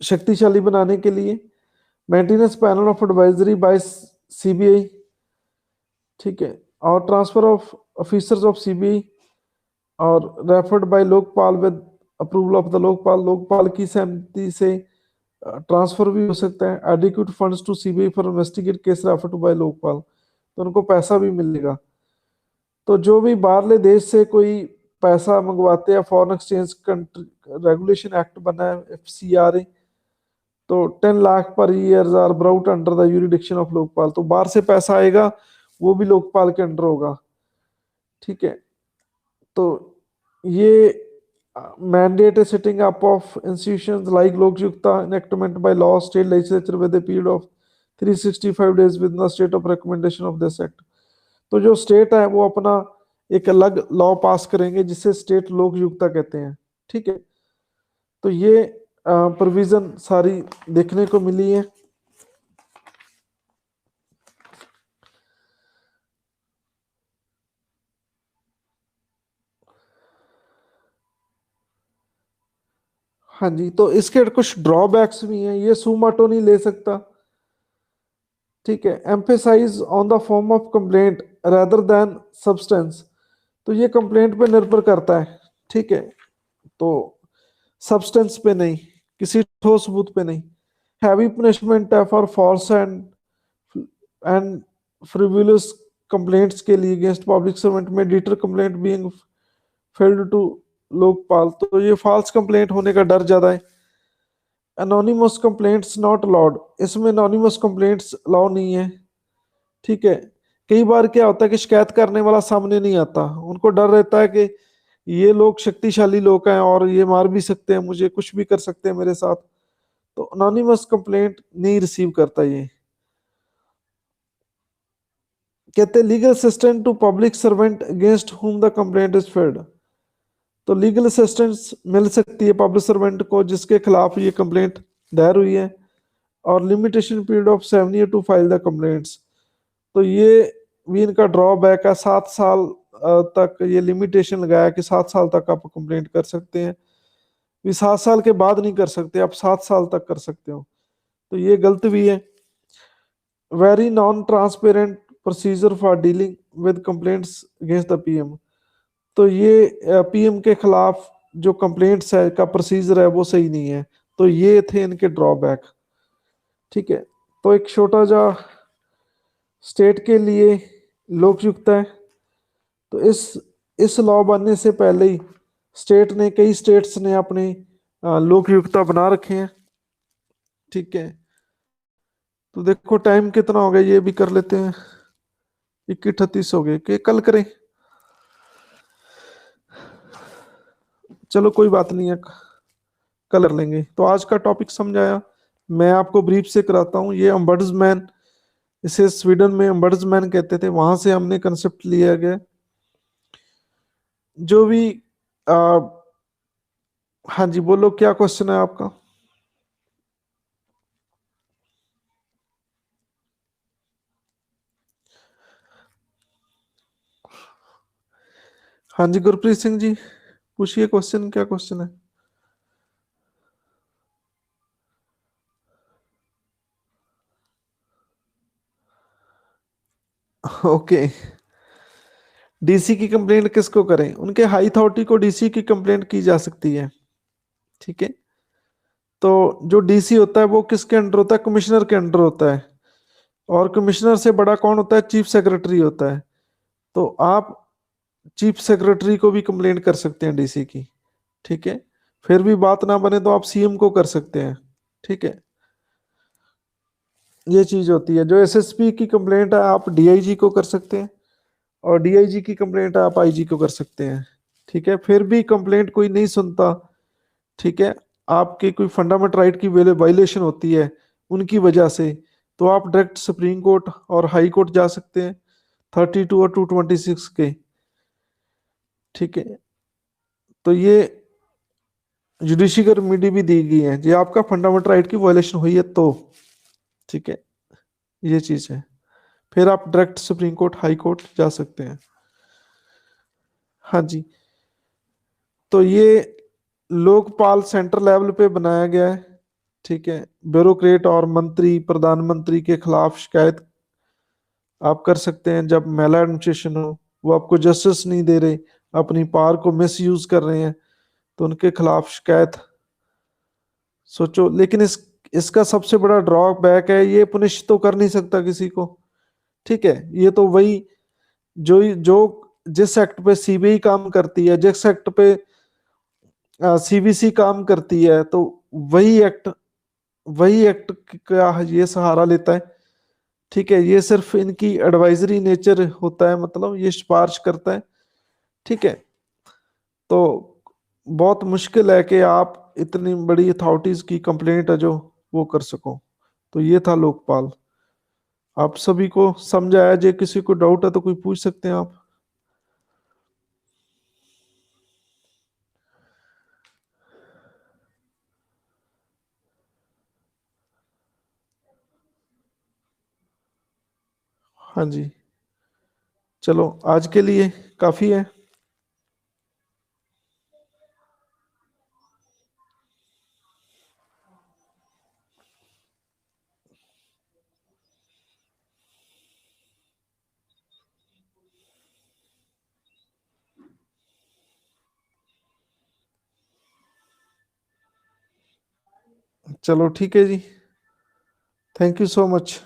शक्तिशाली बनाने के लिए maintenance panel of advisory by CBI, ठीक है। और transfer of officers of CBI और referred by Lokpal with approval of the Lokpal, Lokpal की सहमति से ट्रांसफर भी हो सकता है। Adequate funds to CBI for investigate case refer to by Lokpal, तो उनको पैसा भी मिलेगा। तो जो भी बाहरले देश से कोई पैसा मंगवाते हैं, फॉरेन एक्सचेंज रेगुलेशन एक्ट बना है एफसीआरए, तो 10 lakh per year are brought under the jurisdiction of Lokpal. तो बाहर से पैसा आएगा वो भी लोकपाल के अंडर होगा, ठीक है। तो ये mandate setting up of institutions like Lokayukta enactment by law state legislature with a period of 365 days with the state of recommendation of this act. तो जो स्टेट है वो अपना एक अलग लॉ पास करेंगे जिसे स्टेट लोकयुक्ता कहते हैं, ठीक है। तो ये प्रोविजन सारी देखने को मिली है। हाँ जी, तो इसके कुछ ड्रॉबैक्स भी हैं, ये सुमाटो नहीं ले सकता, ठीक है। Emphasise on the form of complaint rather than substance, तो ये कंप्लेंट पे निर्भर करता है, ठीक है। तो सब्सटेंस पे नहीं, किसी ठोस सबूत पे नहीं। हैवी पनिशमेंट है for false and frivolous complaints के लिए अगेंस्ट पब्लिक सर्वेंट में deter complaint being filed to Lokpal, तो ये फॉल्स कंप्लेंट होने का डर ज्यादा है, एनोनिमस कंप्लेंट्स नॉट अलाउड, इसमें एनोनिमस कंप्लेंट्स अलाउ नहीं है। ठीक है। कई बार क्या होता है कि शिकायत करने वाला सामने नहीं आता, उनको डर रहता है कि ये लोग शक्तिशाली लोग हैं और ये मार भी सकते हैं मुझे, कुछ भी कर सकते हैं मेरे साथ, तो अनोनिमस कंप्लेंट नहीं रिसीव करता ये। कहते legal assistant to public servant against whom the complaint is filed. तो लीगल असिस्टेंस मिल सकती है पब्लिक सर्वेंट को जिसके खिलाफ ये कंप्लेंट दायर हुई है, और limitation period of 7 year to file the complaints. तो ये भी इनका ड्रॉबैक है, 7 साल तक ये लिमिटेशन लगाया कि 7 साल तक आप कंप्लेंट कर सकते हैं। भी 7 साल के बाद नहीं कर सकते, आप 7 साल तक कर सकते हो, तो ये गलत भी है। Very non transparent procedure for dealing with complaints against the PM. तो ये पीएम के खिलाफ जो कंप्लेंट्स है का प्रोसीजर है वो सही नहीं है, तो ये थे इनके ड्रॉबैक। ठीक है। तो एक छोटा सा स्टेट के लिए लोकयुक्त है। तो इस लॉ बनने से पहले ही कई स्टेट्स ने अपने लोकयुक्ता बना रखे हैं। ठीक है। तो देखो टाइम कितना हो गया, ये भी कर लेते हैं। 21:38 हो गए कि कल करें? चलो कोई बात नहीं है, कल कर लेंगे। तो आज का टॉपिक समझाया, मैं आपको ब्रीफ से कराता हूँ। ये अम्बर्ड्समैन, इसे स्वीडन में अम्बर्ड्समैन कहते थे, वहां से हमने कंसेप्ट लिया गया। जो भी आ, हाँ जी बोलो, क्या क्वेश्चन है आपका? हाँ जी गुरप्रीत सिंह जी, पूछिए क्वेश्चन, क्या क्वेश्चन है? ओके। डीसी की कंप्लेंट किसको करें? उनके हाई अथॉरिटी को डीसी की कंप्लेंट की जा सकती है। ठीक है। तो जो डीसी होता है वो किसके अंडर होता है? कमिश्नर के अंडर होता है। और कमिश्नर से बड़ा कौन होता है? चीफ सेक्रेटरी होता है। तो आप चीफ सेक्रेटरी को भी कंप्लेंट कर सकते हैं डीसी की। ठीक है। फिर भी बात ना बने तो आप सीएम को कर सकते हैं। ठीक है। ये चीज होती है। जो एसएसपी की कंप्लेंट है आप डीआईजी को कर सकते हैं, और डीआईजी की कंप्लेंट आप आईजी को कर सकते हैं। ठीक है। फिर भी कंप्लेंट कोई नहीं सुनता, ठीक है, आपके कोई फंडामेंटल राइट की वायलेशन होती है उनकी वजह से, तो आप डायरेक्ट सुप्रीम कोर्ट और हाई कोर्ट जा सकते हैं, 32 और 226 के। ठीक है। तो ये जुडिशरी रेमेडी भी दी गई है जी, आपका फंडामेंटल राइट की वायलेशन हुई है तो। ठीक है। ये चीज है। फिर आप direct supreme court high court जा सकते हैं। हाँ जी। तो ये लोकपाल सेंट्रल लेवल पे बनाया गया है। ठीक है। ब्यूरोक्रेट और मंत्री, प्रधानमंत्री के खिलाफ शिकायत आप कर सकते हैं जब मेला एडमिनिस्ट्रेशन हो, वो आपको जस्टिस नहीं दे रहे, अपनी पावर को मिस यूज कर रहे हैं, तो उनके खिलाफ शिकायत सोचो। लेकिन इसका सबसे बड़ा ड्रॉबैक है, ये पुनिश तो कर नहीं सकता किसी को। ठीक है। ये तो वही जो जिस एक्ट पे सीबीआई काम करती है, जिस एक्ट पे सीबीसी काम करती है, तो वही एक्ट का ये सहारा लेता है। ठीक है। ये सिर्फ इनकी एडवाइजरी नेचर होता है, मतलब ये सिफारिश करता है। ठीक है। तो बहुत मुश्किल है कि आप इतनी बड़ी अथॉरिटीज की कंप्लेंट है जो वो कर सको। तो ये था लोकपाल। आप सभी को समझ आया? जे किसी को डाउट है तो कोई पूछ सकते हैं आप। हाँ जी। चलो आज के लिए काफी है। चलो ठीक है जी। Thank you so much.